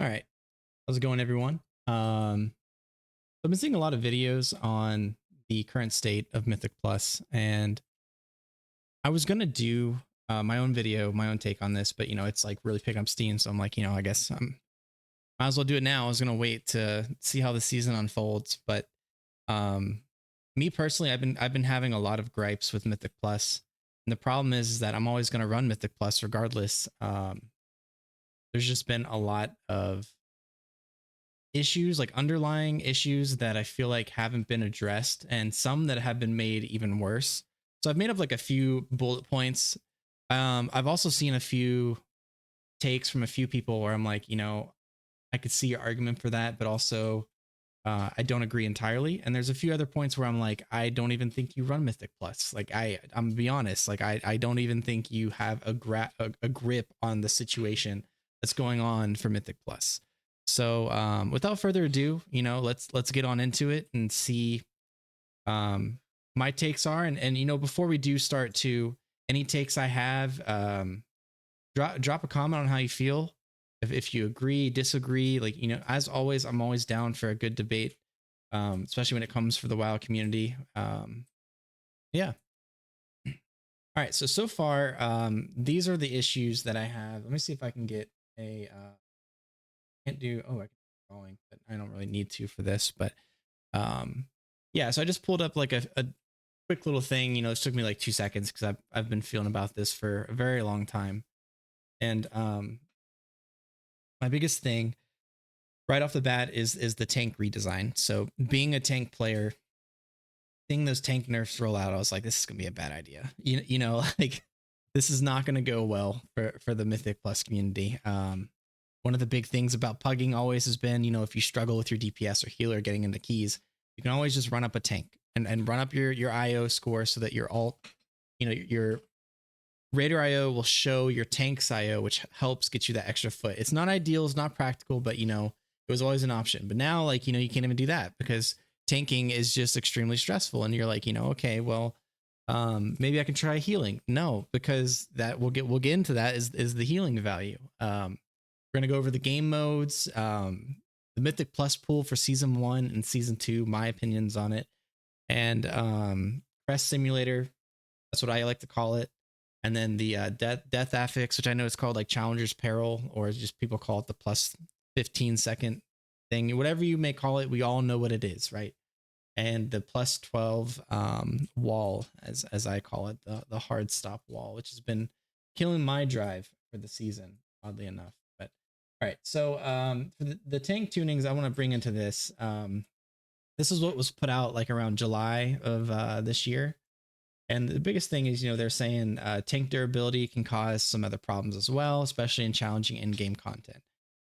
All right. How's it going, everyone? I've been seeing a lot of videos on the current state of Mythic Plus, and I was gonna do my own video, my own take on this, but it's like really picking up steam. So I'm like, I guess might as well do it now. I was gonna wait to see how the season unfolds, but um, me personally, I've been having a lot of gripes with Mythic Plus, and the problem is that I'm always gonna run Mythic Plus regardless. There's just been a lot of issues, like underlying issues that I feel like haven't been addressed, and some that have been made even worse. So I've made up like a few bullet points. I've also seen a few takes from a few people where I'm like, I could see your argument for that, but also I don't agree entirely. And there's a few other points where I'm like, I don't even think you run Mythic Plus. Like I'm gonna be honest, like I don't even think you have a grip on the situation that's going on for Mythic Plus. So without further ado, let's get on into it and see my takes are. And before we do start to any takes I have, drop a comment on how you feel. If you agree, disagree, like as always, I'm always down for a good debate, especially when it comes for the WoW community. Yeah. All right. So far, these are the issues that I have. Let me see if I can get a. Can't do. Oh, I can do drawing, but I don't really need to for this. But um, yeah. So I just pulled up like a quick little thing. It took me like 2 seconds because I've been feeling about this for a very long time, and my biggest thing right off the bat is the tank redesign. So being a tank player, seeing those tank nerfs roll out, I was like, this is gonna be a bad idea. Like this is not gonna go well for the Mythic Plus community. One of the big things about pugging always has been, if you struggle with your DPS or healer getting into keys, you can always just run up a tank and run up your IO score so that your alt, your Raider IO will show your tank's IO, which helps get you that extra foot. It's not ideal, it's not practical, but it was always an option. But now, like, you can't even do that because tanking is just extremely stressful. And you're like, okay, well, maybe I can try healing. No, because that we'll get into that is the healing value. We're gonna go over the game modes, the Mythic Plus pool for season 1 and season 2, my opinions on it, and Crest Simulator. That's what I like to call it. And then the death affix, which I know it's called like Challenger's Peril, or just people call it the plus 15-second thing, whatever you may call it. We all know what it is, right? And the plus 12 wall, as I call it, the hard stop wall, which has been killing my drive for the season, oddly enough. But all right, so for the tank tunings, I want to bring into this. This is what was put out like around July of this year. And the biggest thing is, they're saying tank durability can cause some other problems as well, especially in challenging in-game content.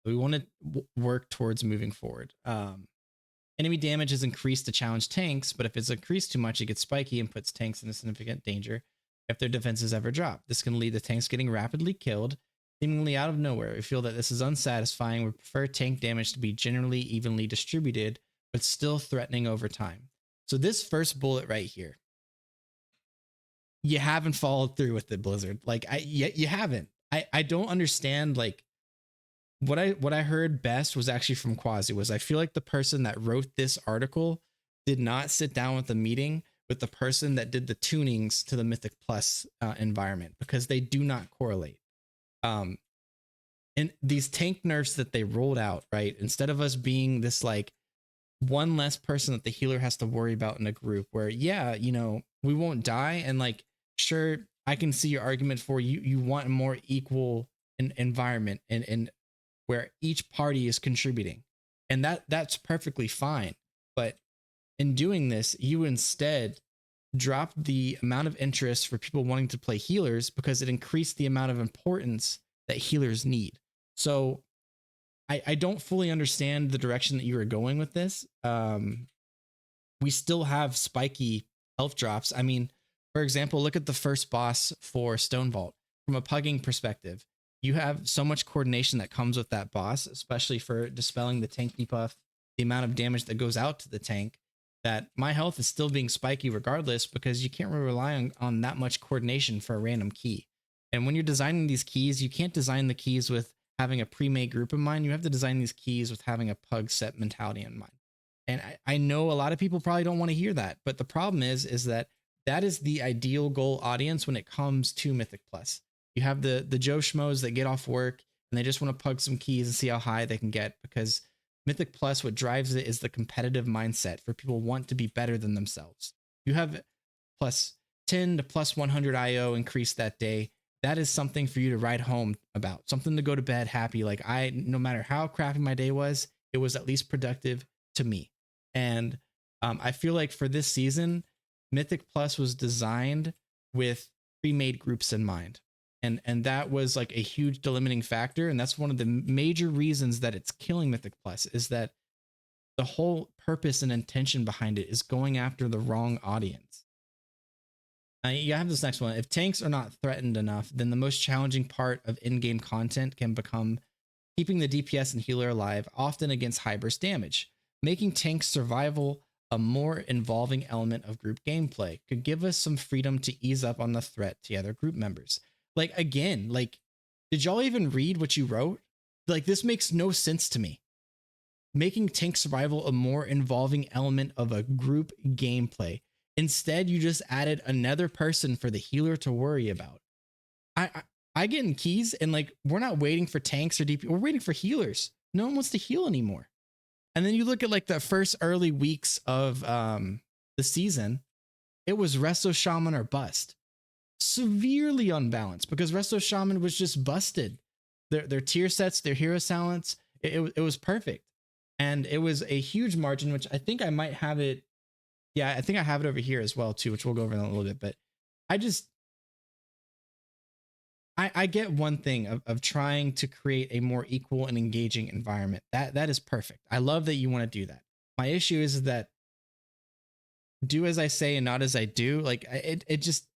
We want to work towards moving forward. Enemy damage is increased to challenge tanks, but if it's increased too much, it gets spiky and puts tanks in a significant danger if their defenses ever drop. This can lead to tanks getting rapidly killed, seemingly out of nowhere. We feel that this is unsatisfying. We prefer tank damage to be generally evenly distributed, but still threatening over time. So this first bullet right here, you haven't followed through with it, Blizzard. Like you haven't. I don't understand. Like what I heard best was actually from Quasi. Was I feel like the person that wrote this article did not sit down with a meeting with the person that did the tunings to the Mythic Plus environment, because they do not correlate. And these tank nerfs that they rolled out, right? Instead of us being this like one less person that the healer has to worry about in a group, where we won't die, and like sure, I can see your argument for you want a more equal environment and where each party is contributing, and that's perfectly fine. But in doing this, you instead drop the amount of interest for people wanting to play healers, because it increased the amount of importance that healers need. So I don't fully understand the direction that you are going with this. We still have spiky health drops. I mean, for example, look at the first boss for Stone Vault. From a pugging perspective, you have so much coordination that comes with that boss, especially for dispelling the tank debuff, the amount of damage that goes out to the tank, that my health is still being spiky regardless, because you can't really rely on that much coordination for a random key. And when you're designing these keys, you can't design the keys with having a pre-made group in mind. You have to design these keys with having a pug set mentality in mind. And I know a lot of people probably don't want to hear that, but the problem is that that is the ideal goal audience when it comes to Mythic Plus. You have the Joe Schmoes that get off work and they just want to pug some keys and see how high they can get, because Mythic Plus, what drives it is the competitive mindset for people want to be better than themselves. You have plus 10 to plus 100 IO increase that day. That is something for you to write home about, something to go to bed happy. Like, no matter how crappy my day was, it was at least productive to me. And I feel like for this season, Mythic Plus was designed with pre-made groups in mind. And that was like a huge delimiting factor. And that's one of the major reasons that it's killing Mythic Plus, is that the whole purpose and intention behind it is going after the wrong audience. You have this next one. If tanks are not threatened enough, then the most challenging part of in-game content can become keeping the DPS and healer alive, often against high burst damage. Making tank survival a more involving element of group gameplay could give us some freedom to ease up on the threat to other group members. Like, again, like, did y'all even read what you wrote? Like, this makes no sense to me. Making tank survival a more involving element of a group gameplay. Instead, you just added another person for the healer to worry about. I get in keys and like, we're not waiting for tanks or DP. We're waiting for healers. No one wants to heal anymore. And then you look at like the first early weeks of the season, it was Resto Shaman or bust. Severely unbalanced because Resto Shaman was just busted. Their tier sets, their hero silence, it was perfect. And it was a huge margin, which I think I might have it. Yeah, I think I have it over here as well too, which we'll go over in a little bit. But I get one thing of trying to create a more equal and engaging environment. That is perfect. I love that you want to do that. My issue is that do as I say and not as I do. Like, it just,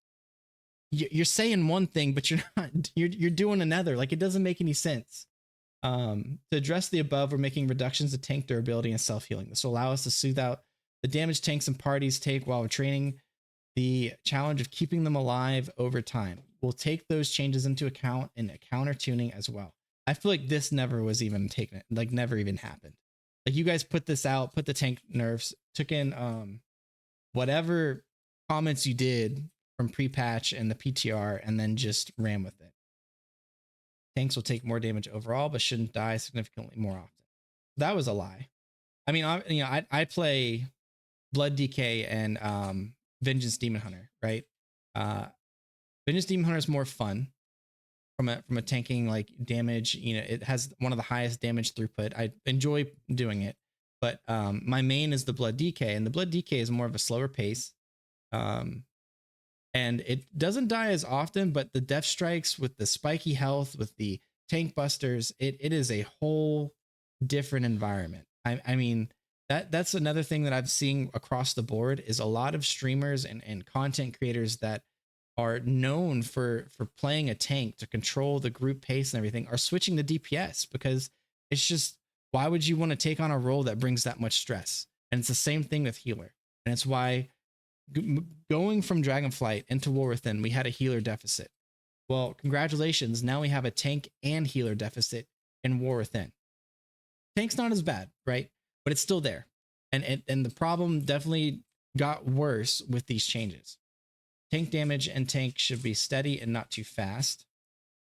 you're saying one thing, but you're not, you're doing another. Like, it doesn't make any sense. To address the above, we're making reductions to tank durability and self-healing. This will allow us to soothe out the damage tanks and parties take while we're training, the challenge of keeping them alive over time. We'll take those changes into account in a counter tuning as well. I feel like this never was even taken, like never even happened. Like, you guys put this out, put the tank nerfs, took in whatever comments you did from pre-patch and the PTR, and then just ran with it. Tanks will take more damage overall, but shouldn't die significantly more often. That was a lie. I mean, I play Blood DK and Vengeance Demon Hunter, right? Vengeance Demon Hunter is more fun from a tanking like damage. You know, it has one of the highest damage throughput. I enjoy doing it, but my main is the Blood DK, and the Blood DK is more of a slower pace. And it doesn't die as often, but the death strikes with the spiky health, with the tank busters, it is a whole different environment. I mean, that's another thing that I've seen across the board is a lot of streamers and content creators that are known for playing a tank to control the group pace and everything are switching to DPS, because it's just, why would you want to take on a role that brings that much stress? And it's the same thing with healer. And it's why going from Dragonflight into War Within, we had a healer deficit. Well, congratulations. Now we have a tank and healer deficit in War Within. Tank's not as bad, right? But it's still there. And the problem definitely got worse with these changes. Tank damage and tank should be steady and not too fast.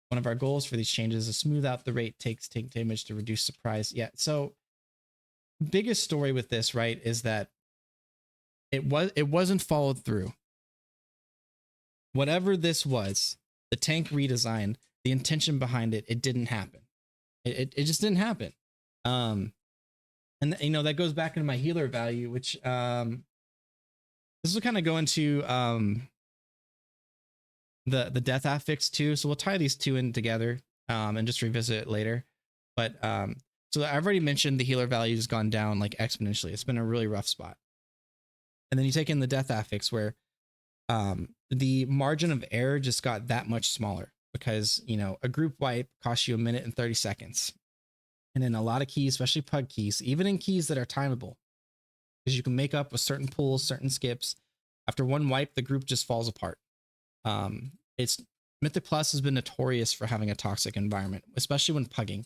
One of our goals for these changes is to smooth out the rate takes tank damage to reduce surprise. Yeah, so biggest story with this, right, is that it wasn't followed through. Whatever this was, the tank redesign, the intention behind it, it didn't happen. It just didn't happen. And you know, that goes back into my healer value, which this will kind of go into the death affix too. So we'll tie these two in together and just revisit it later. But so I've already mentioned the healer value has gone down like exponentially. It's been a really rough spot. And then you take in the death affix where the margin of error just got that much smaller, because, you know, a group wipe costs you 1 minute and 30 seconds. And in a lot of keys, especially pug keys, even in keys that are timeable, because you can make up with certain pulls, certain skips. After one wipe, the group just falls apart. It's Mythic Plus has been notorious for having a toxic environment, especially when pugging.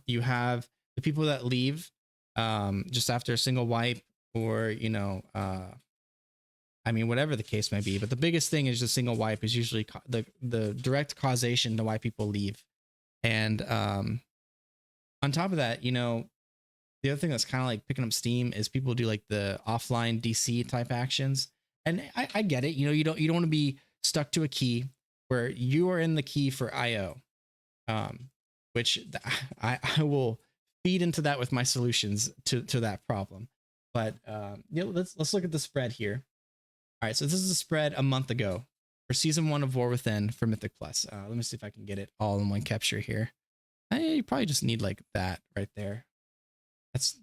You have the people that leave just after a single wipe, or I mean, whatever the case may be. But the biggest thing is the single wipe is usually the direct causation to why people leave. And on top of that, the other thing that's kind of like picking up steam is people do like the offline DC type actions. And I get it. You don't want to be stuck to a key where you are in the key for IO, which I will feed into that with my solutions to that problem. But let's look at the spread here. All right, so this is a spread a month ago for season 1 of War Within for Mythic Plus. Let me see if I can get it all in one capture here. You probably just need like that right there.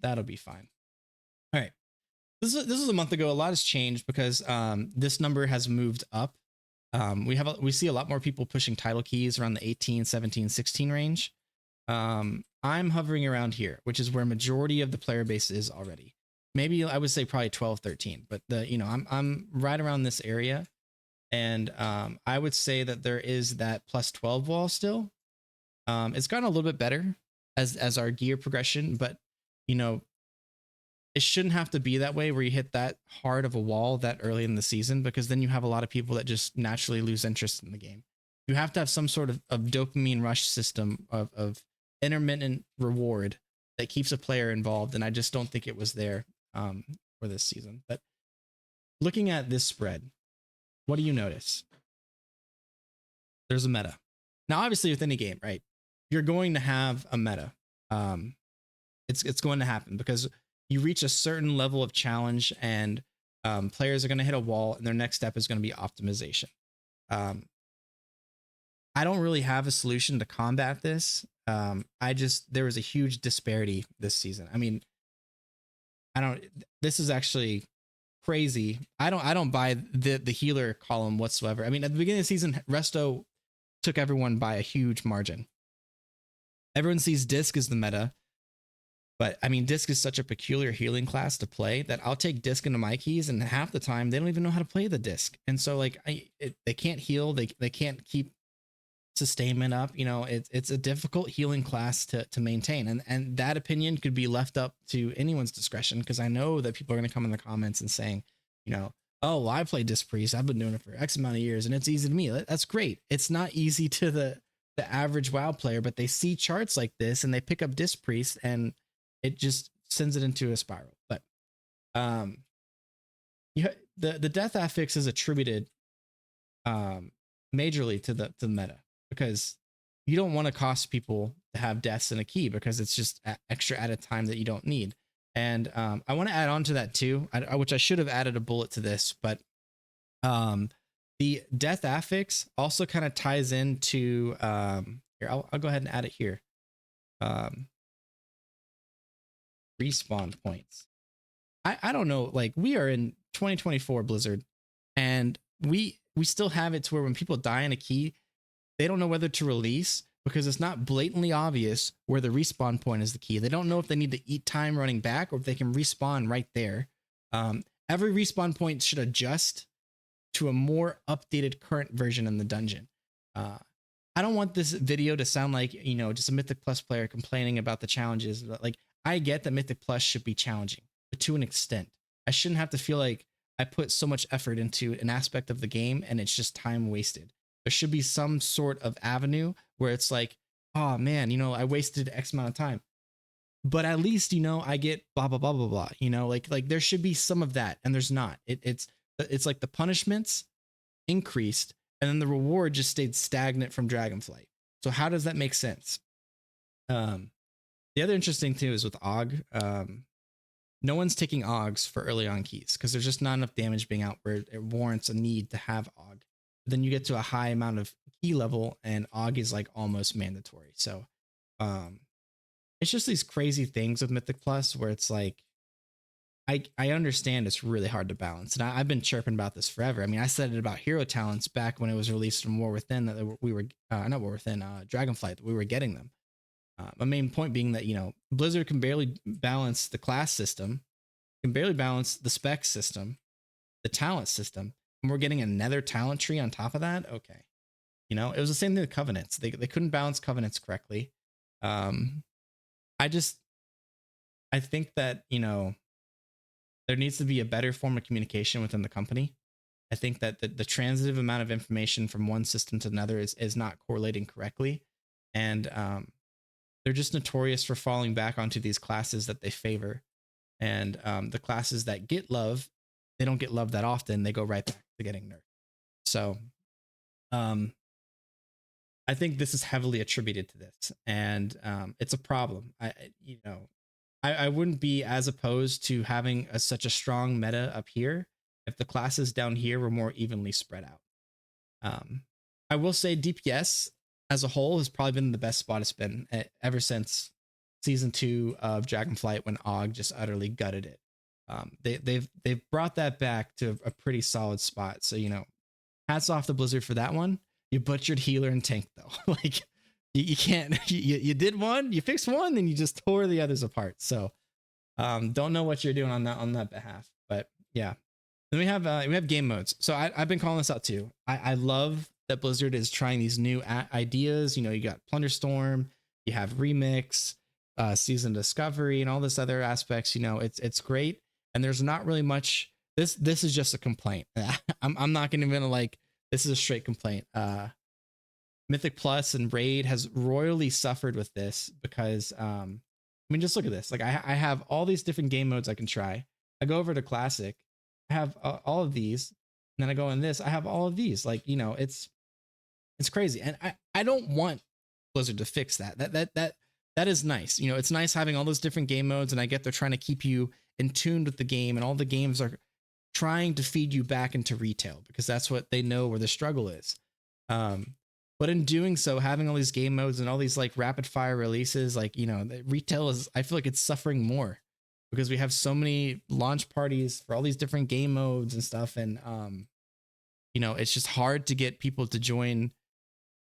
That'll be fine. All right, this is a month ago. A lot has changed because this number has moved up. We see a lot more people pushing title keys around the 18, 17, 16 range. I'm hovering around here, which is where majority of the player base is already. Maybe I would say probably 12, 13, but I'm right around this area. And I would say that there is that plus 12 wall still. It's gotten a little bit better as our gear progression, but it shouldn't have to be that way where you hit that hard of a wall that early in the season, because then you have a lot of people that just naturally lose interest in the game. You have to have some sort of dopamine rush system of intermittent reward that keeps a player involved. And I just don't think it was there for this season. But looking at this spread, what do you notice? There's a meta. Now, obviously with any game, right? You're going to have a meta. It's going to happen because you reach a certain level of challenge and players are going to hit a wall and their next step is going to be optimization. I don't really have a solution to combat this. There was a huge disparity this season. I mean, this is actually crazy. I don't buy the healer column whatsoever. I mean, at the beginning of the season, Resto took everyone by a huge margin. Everyone sees Disc as the meta, but I mean, Disc is such a peculiar healing class to play that I'll take Disc into my keys, and half the time they don't even know how to play the Disc. And so like they can't heal, they can't keep sustainment up. It's a difficult healing class to maintain, and that opinion could be left up to anyone's discretion, because I know that people are going to come in the comments and saying, oh, well, I play Disc Priest, I've been doing it for X amount of years and it's easy to me. That's great. It's not easy to the average WoW player, but they see charts like this and they pick up Disc Priest and it just sends it into a spiral. But the death affix is attributed majorly to the meta, because you don't want to cost people to have deaths in a key, because it's just extra added time that you don't need. And I want to add on to that too, which I should have added a bullet to this, but the death affix also kind of ties into here. I'll go ahead and add it here. Respawn points. I don't know, like we are in 2024 Blizzard, and we still have it to where when people die in a key, they don't know whether to release, because it's not blatantly obvious where the respawn point is the key. They don't know if they need to eat time running back or if they can respawn right there. Every respawn point should adjust to a more updated current version in the dungeon. I don't want this video to sound like, just a Mythic Plus player complaining about the challenges. But like, I get that Mythic Plus should be challenging, but to an extent. I shouldn't have to feel like I put so much effort into an aspect of the game and it's just time wasted. There should be some sort of avenue where it's like, oh man, I wasted X amount of time, but at least, I get blah, blah, blah, blah, blah, like there should be some of that. And there's not. It's like the punishments increased and then the reward just stayed stagnant from Dragonflight. So how does that make sense? The other interesting too is with AUG, no one's taking AUGs for early on keys because there's just not enough damage being out where it warrants a need to have AUG. But then you get to a high amount of key level and AUG is like almost mandatory. So it's just these crazy things with Mythic Plus where it's like, I understand it's really hard to balance. And I've been chirping about this forever. I mean, I said it about hero talents back when it was released from War Within that we were, not War Within, Dragonflight, that we were getting them. My main point being that, Blizzard can barely balance the class system, can barely balance the spec system, the talent system, and we're getting another talent tree on top of that. Okay. You know, it was the same thing with covenants. They couldn't balance covenants correctly. Um, I just I think that, you know, there needs to be a better form of communication within the company. I think that the transitive amount of information from one system to another is not correlating correctly, and they're just notorious for falling back onto these classes that they favor, and the classes that get love, they don't get love that often. They go right back to getting nerfed. So um, I think this is heavily attributed to this, and it's a problem. You know, I wouldn't be as opposed to having such a strong meta up here if the classes down here were more evenly spread out. Um, I will say DPS as a whole has probably been the best spot it's been ever since season 2 of Dragonflight when Og just utterly gutted it. They've brought that back to a pretty solid spot. So, you know, hats off to Blizzard for that one. You butchered healer and tank though. Like you can't you did one, you fixed one, then you just tore the others apart. So don't know what you're doing on that behalf. But yeah. Then we have game modes. So I've been calling this out too. I love that Blizzard is trying these new ideas. You know, you got Plunderstorm, you have Remix, Season Discovery, and all this other aspects. You know, it's great. And there's not really much. This is just a complaint. I'm not gonna even like. This is a straight complaint. Mythic Plus and Raid has royally suffered with this because I mean, just look at this. Like I have all these different game modes I can try. I go over to Classic. I have all of these, and then I go in this. I have all of these. Like, you know, it's crazy, and I don't want Blizzard to fix that. That is nice. You know, it's nice having all those different game modes, and I get they're trying to keep you in tune with the game, and all the games are trying to feed you back into retail because that's what they know where the struggle is. But in doing so, having all these game modes and all these like rapid fire releases, like, you know, retail is, I feel like it's suffering more because we have so many launch parties for all these different game modes and stuff. And, you know, it's just hard to get people to join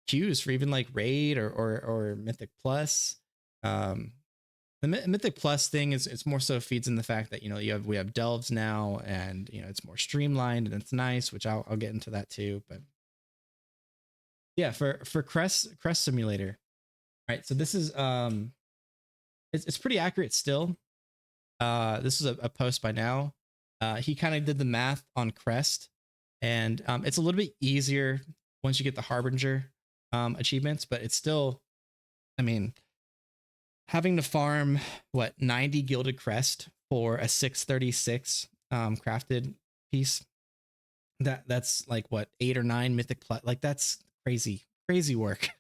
queues for even like Raid or Mythic Plus. The Mythic Plus thing is it's more so feeds in the fact that, you know, we have delves now, and, you know, it's more streamlined and it's nice, which I'll get into that too. But yeah, for Crest Simulator. All right, so this is it's pretty accurate still. This is a post by now. He kind of did the math on Crest, and it's a little bit easier once you get the Harbinger achievements, but it's still, I mean, having to farm 90 gilded crest for a 636 crafted piece. That's like 8 or 9 mythic plus. Like that's crazy work.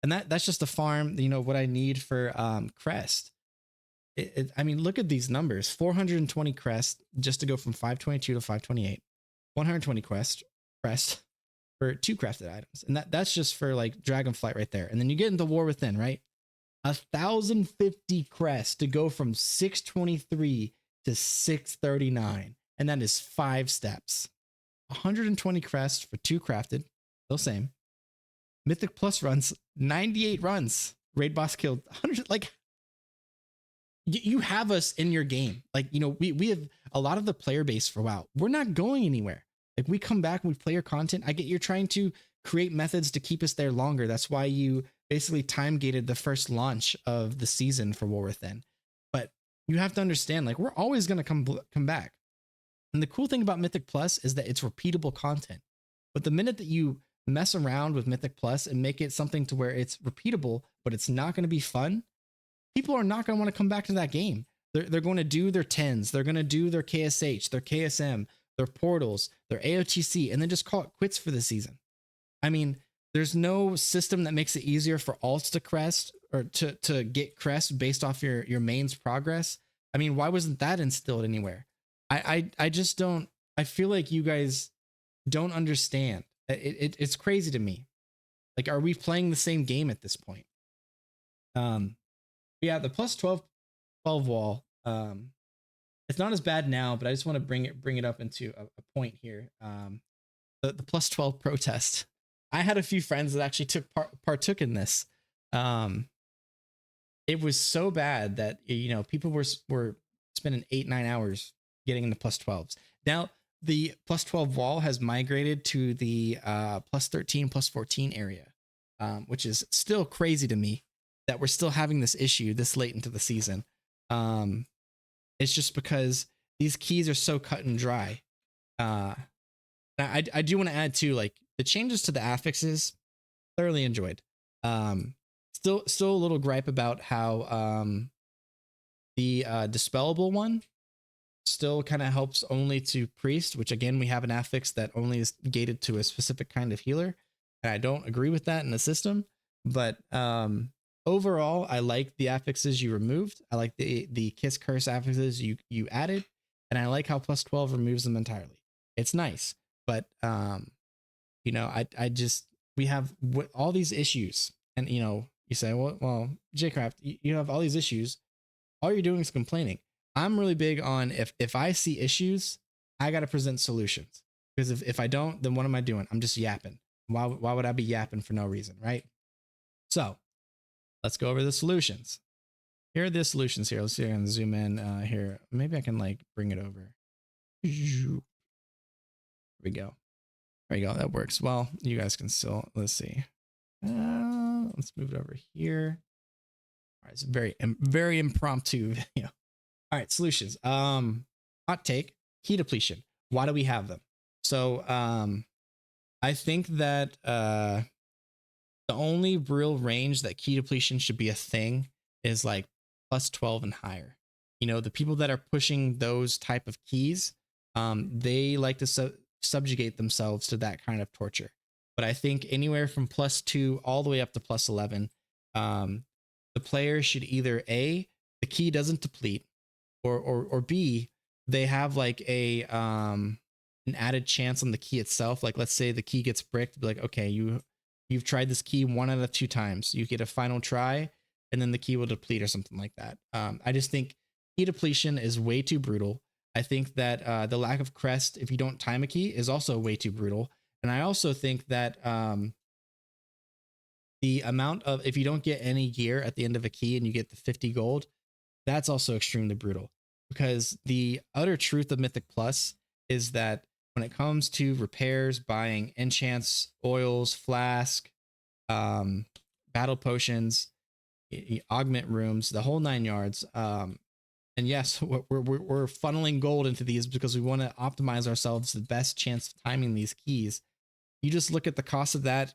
And that's just a farm, you know, what I need for crest. I mean, look at these numbers. 420 crest just to go from 522 to 528. 120 crest for 2 crafted items. And that's just for like Dragonflight right there. And then you get into War Within, right? 1,050 crest to go from 623 to 639. And that is 5 steps. 120 crest for 2 crafted. Still same. Mythic Plus runs 98 runs. Raid boss killed 100. Like, you have us in your game. Like, you know, we have a lot of the player base for WoW. We're not going anywhere. Like, we come back and we play your content. I get you're trying to create methods to keep us there longer. That's why you basically time gated the first launch of the season for War Within. But you have to understand, like, we're always going to come back. And the cool thing about Mythic Plus is that it's repeatable content. But the minute that you mess around with Mythic Plus and make it something to where it's repeatable, but it's not going to be fun, people are not going to want to come back to that game. They're going to do their 10s. They're going to do their KSH, their KSM, their portals, their AOTC, and then just call it quits for the season. I mean, there's no system that makes it easier for alts to crest or to get crest based off your main's progress. I mean, why wasn't that instilled anywhere? I just don't. I feel like you guys don't understand. It's crazy to me. Like, are we playing the same game at this point? Yeah, the plus 12 wall. It's not as bad now, but I just want to bring it up into a point here. The plus 12 protest. I had a few friends that actually partook in this. It was so bad that, you know, people were spending 8-9 hours getting into plus 12s. Now, the plus 12 wall has migrated to the plus 13, plus 14 area, which is still crazy to me that we're still having this issue this late into the season. It's just because these keys are so cut and dry. I do want to add too, like the changes to the affixes, thoroughly enjoyed. Still a little gripe about how the dispellable one still kind of helps only to priest, which again we have an affix that only is gated to a specific kind of healer, and I don't agree with that in the system. But overall, I like the affixes you removed. I like the kiss curse affixes you added, and I like how plus 12 removes them entirely. It's nice, but you know, I just, we have all these issues, and you know, you say, well, Jcraft, you have all these issues. All you're doing is complaining. I'm really big on if I see issues, I got to present solutions, because if I don't, then what am I doing? I'm just yapping. Why would I be yapping for no reason, right? So let's go over the solutions. Here are the solutions here. Let's see if I can zoom in here. Maybe I can like bring it over. Here we go. There you go. That works. Well, you guys can still, let's see. Let's move it over here. All right, it's very impromptu video. All right, solutions. Hot take, key depletion. Why do we have them? So I think that the only real range that key depletion should be a thing is like plus 12 and higher. You know, the people that are pushing those type of keys, they like to subjugate themselves to that kind of torture. But I think anywhere from plus 2 all the way up to plus 11, the player should either A, the key doesn't deplete, or B, they have like a an added chance on the key itself. Like let's say the key gets bricked, be like, okay, you've tried this key 1 out of 2 times. You get a final try, and then the key will deplete or something like that. I just think key depletion is way too brutal. I think that the lack of crest, if you don't time a key, is also way too brutal. And I also think that the amount of, if you don't get any gear at the end of a key and you get the 50 gold, that's also extremely brutal. Because the utter truth of Mythic Plus is that when it comes to repairs, buying enchants, oils, flask, battle potions, augment rooms, the whole 9 yards. And yes, we're funneling gold into these because we want to optimize ourselves the best chance of timing these keys. You just look at the cost of that,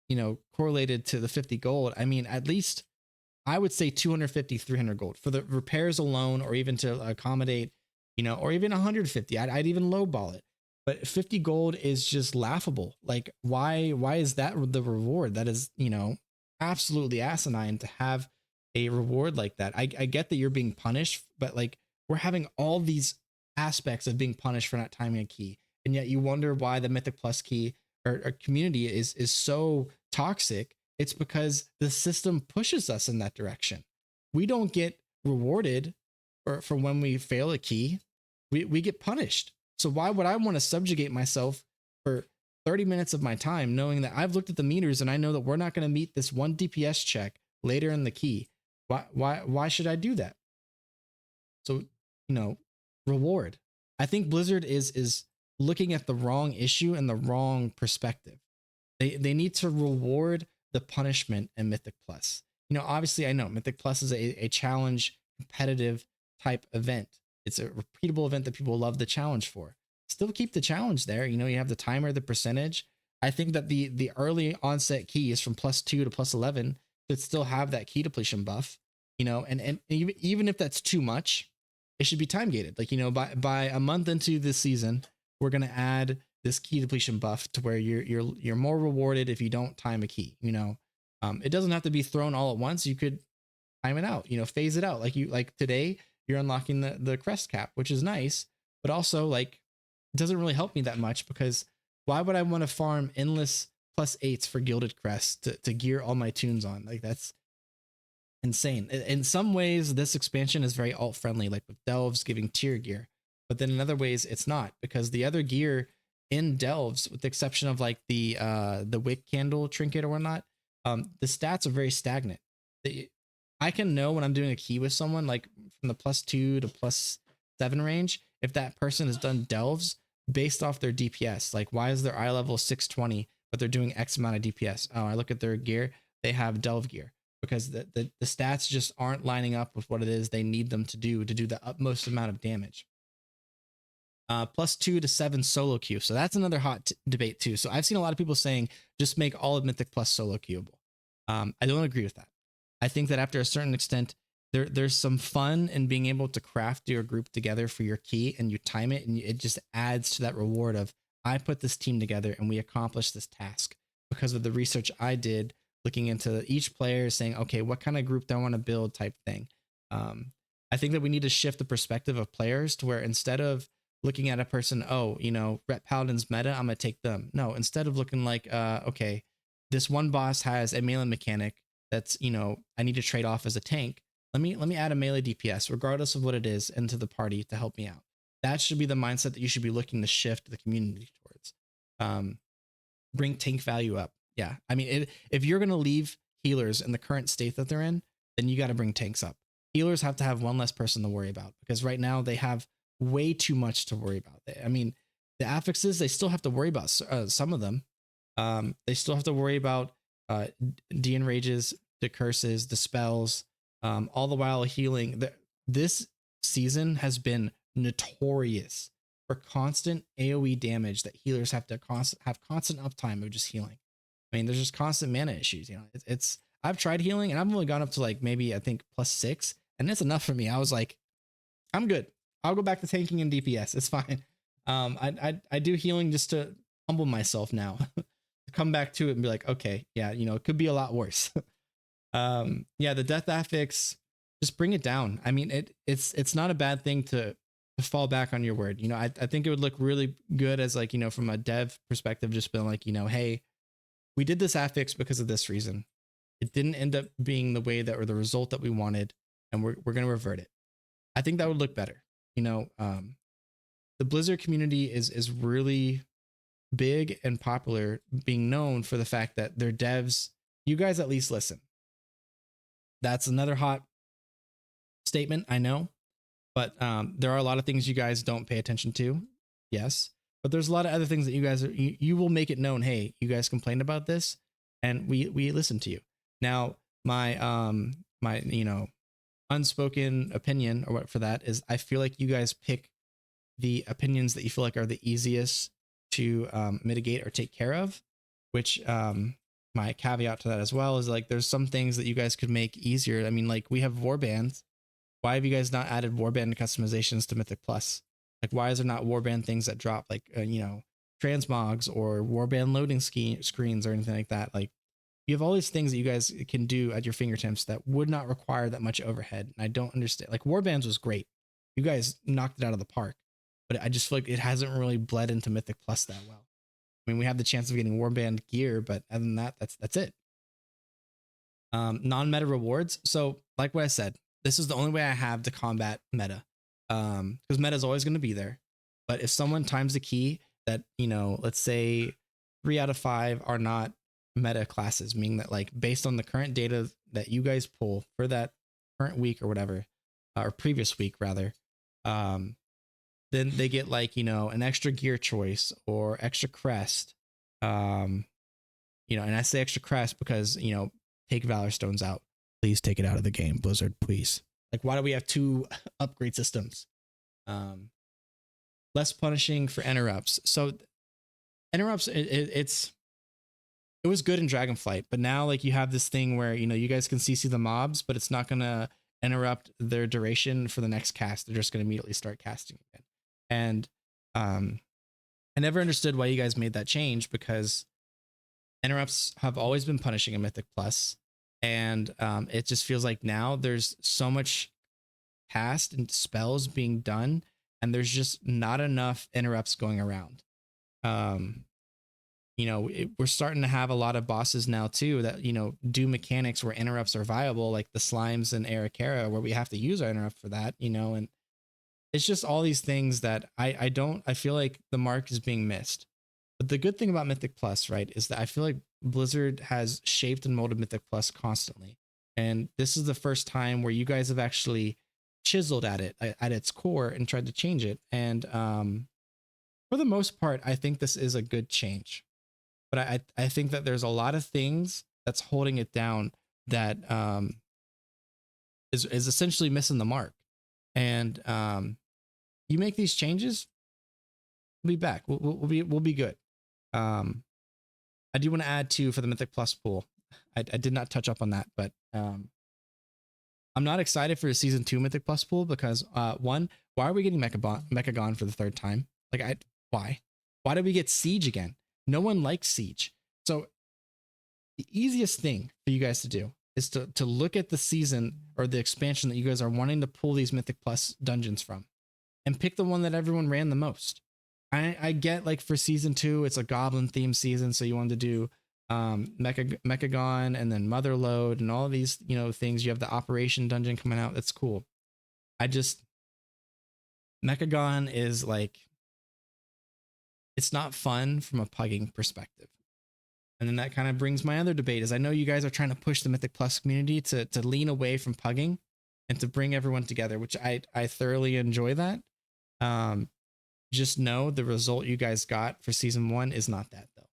you know, correlated to the 50 gold. I mean, at least I would say 250, 300 gold for the repairs alone, or even to accommodate, you know, or even 150. I'd even lowball it. But 50 gold is just laughable. Like, why is that the reward? That is, you know, absolutely asinine to have a reward like that. I get that you're being punished, but like we're having all these aspects of being punished for not timing a key, and yet you wonder why the Mythic Plus key or community is so toxic. It's because the system pushes us in that direction. We don't get rewarded for when we fail a key. We get punished. So why would I want to subjugate myself for 30 minutes of my time knowing that I've looked at the meters and I know that we're not going to meet this 1 DPS check later in the key? Why should I do that? So, you know, reward. I think Blizzard is looking at the wrong issue and the wrong perspective. They need to reward the punishment in Mythic Plus. You know, obviously I know Mythic Plus is a challenge competitive type event. It's a repeatable event that people love the challenge for. Still keep the challenge there. You know, you have the timer, the percentage. I think that the early onset keys from plus 2 to plus 11 should still have that key depletion buff, you know, and even if that's too much, it should be time gated. Like, you know, by a month into this season, we're going to add this key depletion buff to where you're more rewarded if you don't time a key, you know. It doesn't have to be thrown all at once. You could time it out, you know, phase it out. Like today you're unlocking the crest cap, which is nice, but also like it doesn't really help me that much, because why would I want to farm endless +8s for gilded crest to gear all my tunes on? Like, that's insane. In some ways this expansion is very alt friendly, like with delves giving tier gear, but then in other ways it's not, because the other gear in delves, with the exception of like the wick candle trinket or whatnot, the stats are very stagnant. I can know when I'm doing a key with someone, like from the +2 to +7 range, if that person has done delves based off their DPS. Like, why is their eye level 620, but they're doing X amount of DPS? Oh, I look at their gear, they have delve gear, because the stats just aren't lining up with what it is they need them to do the utmost amount of damage. +2 to 7 solo queue. So that's another hot debate too. So I've seen a lot of people saying just make all of Mythic Plus solo queuable. I don't agree with that. I think that after a certain extent, there's some fun in being able to craft your group together for your key, and you time it, and it just adds to that reward of, I put this team together and we accomplished this task because of the research I did, looking into each player, saying, okay, what kind of group do I want to build, type thing. I think that we need to shift the perspective of players to where, instead of looking at a person, oh, you know, Ret Paladin's meta, I'm gonna take them. No, instead of looking like, okay, this one boss has a melee mechanic that's, you know, I need to trade off as a tank. Let me add a melee DPS, regardless of what it is, into the party to help me out. That should be the mindset that you should be looking to shift the community towards. Bring tank value up. Yeah, I mean, if you're gonna leave healers in the current state that they're in, then you got to bring tanks up. Healers have to have one less person to worry about, because right now they have way too much to worry about. I mean, the affixes, they still have to worry about some of them. They still have to worry about de-enrages, the curses, the spells, all the while healing. This season has been notorious for constant AoE damage that healers have to have constant uptime of just healing. I mean, there's just constant mana issues. You know, it's I've tried healing and I've only gone up to like maybe, I think, +6, and it's enough for me. I was like, I'm good. I'll go back to tanking and DPS. It's fine. I do healing just to humble myself now, to come back to it and be like, okay, yeah, you know, it could be a lot worse. Yeah, the death affix, just bring it down. I mean, it's not a bad thing to fall back on your word. You know, I think it would look really good as, like, you know, from a dev perspective, just being like, you know, hey, we did this affix because of this reason. It didn't end up being the way that, or the result that we wanted, and we're going to revert it. I think that would look better. You know, the Blizzard community is really big and popular, being known for the fact that their devs, you guys at least listen. That's another hot statement, I know, but there are a lot of things you guys don't pay attention to. Yes, but there's a lot of other things that you guys you will make it known. Hey, you guys complained about this, and we listen to you. Now, my you know, unspoken opinion or what for that is, I feel like you guys pick the opinions that you feel like are the easiest to mitigate or take care of, which my caveat to that as well is, like, there's some things that you guys could make easier. I mean, like, we have warbands. Why have you guys not added warband customizations to Mythic Plus? Like, why is there not warband things that drop, like, you know, transmogs or warband loading screens or anything like that? Like, you have all these things that you guys can do at your fingertips that would not require that much overhead. And I don't understand. Like, warbands was great. You guys knocked it out of the park, but I just feel like it hasn't really bled into Mythic Plus that well. I mean, we have the chance of getting warband gear, but other than that, that's it. Non-meta rewards. So, like what I said, this is the only way I have to combat meta, because meta is always going to be there. But if someone times the key that, you know, let's say 3 out of 5 are not meta classes, meaning that, like, based on the current data that you guys pull for that current week or whatever, or previous week rather, then they get, like, you know, an extra gear choice or extra crest. You know, and I say extra crest because, you know, take Valor Stones out. Please take it out of the game, Blizzard, please. Like, why do we have 2 upgrade systems? Less punishing for interrupts. So interrupts, it was good in Dragonflight, but now, like, you have this thing where, you know, you guys can CC the mobs, but it's not going to interrupt their duration for the next cast. They're just going to immediately start casting again. And I never understood why you guys made that change, because interrupts have always been punishing in Mythic Plus, and it just feels like now there's so much cast and spells being done, and there's just not enough interrupts going around. You know, we're starting to have a lot of bosses now too that, you know, do mechanics where interrupts are viable, like the slimes and Arakara, where we have to use our interrupt for that, you know. And it's just all these things that I feel like the mark is being missed. But the good thing about Mythic Plus, right, is that I feel like Blizzard has shaped and molded Mythic Plus constantly. And this is the first time where you guys have actually chiseled at it at its core and tried to change it. And for the most part, I think this is a good change. But I think that there's a lot of things that's holding it down that is essentially missing the mark. And you make these changes, we'll be back. We'll be good. I do want to add too for the Mythic Plus pool. I did not touch up on that, but I'm not excited for the season 2 Mythic Plus pool because one, why are we getting Mechagon for the third time? Like, why did we get Siege again? No one likes Siege. So the easiest thing for you guys to do is to look at the season or the expansion that you guys are wanting to pull these Mythic Plus dungeons from, and pick the one that everyone ran the most. I get like for season 2, it's a goblin themed season, so you wanted to do Mechagon and then Motherload and all of these, you know, things. You have the Operation dungeon coming out. That's cool. Mechagon is like, it's not fun from a pugging perspective. And then that kind of brings my other debate is I know you guys are trying to push the Mythic Plus community to lean away from pugging and to bring everyone together, which I thoroughly enjoy that. Just know the result you guys got for season 1 is not that though.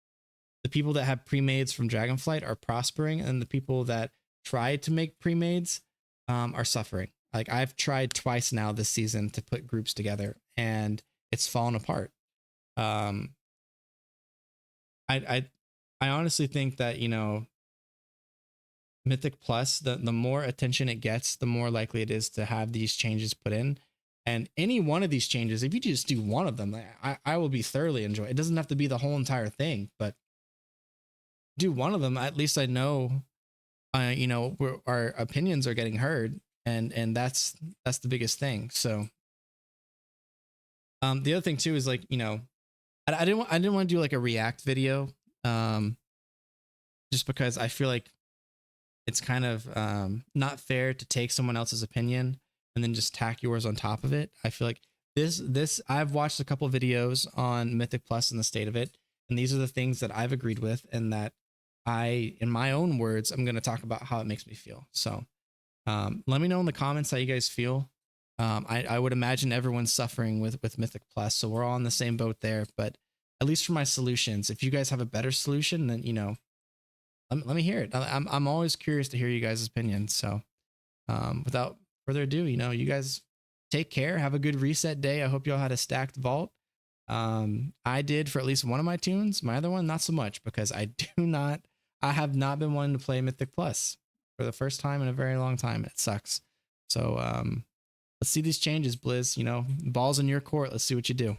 The people that have pre-mades from Dragonflight are prospering, and the people that tried to make pre-mades are suffering. Like I've tried twice now this season to put groups together and it's fallen apart. I honestly think that, you know, Mythic Plus, the more attention it gets, the more likely it is to have these changes put in. And any one of these changes, if you just do one of them, I will be thoroughly enjoyed. It doesn't have to be the whole entire thing, but do one of them. At least I know, you know, our opinions are getting heard, and that's the biggest thing. So, the other thing too is like, you know, I didn't want to do like a react video, just because I feel like it's kind of not fair to take someone else's opinion and then just tack yours on top of it. I feel like this I've watched a couple videos on Mythic Plus and the state of it, and these are the things that I've agreed with and that I, in my own words, I'm going to talk about how it makes me feel. So let me know in the comments how you guys feel. I would imagine everyone's suffering with Mythic Plus, so we're all in the same boat there. But at least for my solutions, if you guys have a better solution, then, you know, let me hear it. I'm always curious to hear you guys' opinions. So without further ado, you know, you guys take care. Have a good reset day. I hope y'all had a stacked vault. I did for at least one of my tunes. My other one, not so much, because I have not been wanting to play Mythic Plus for the first time in a very long time. It sucks. So let's see these changes, Blizz. You know, ball's in your court. Let's see what you do.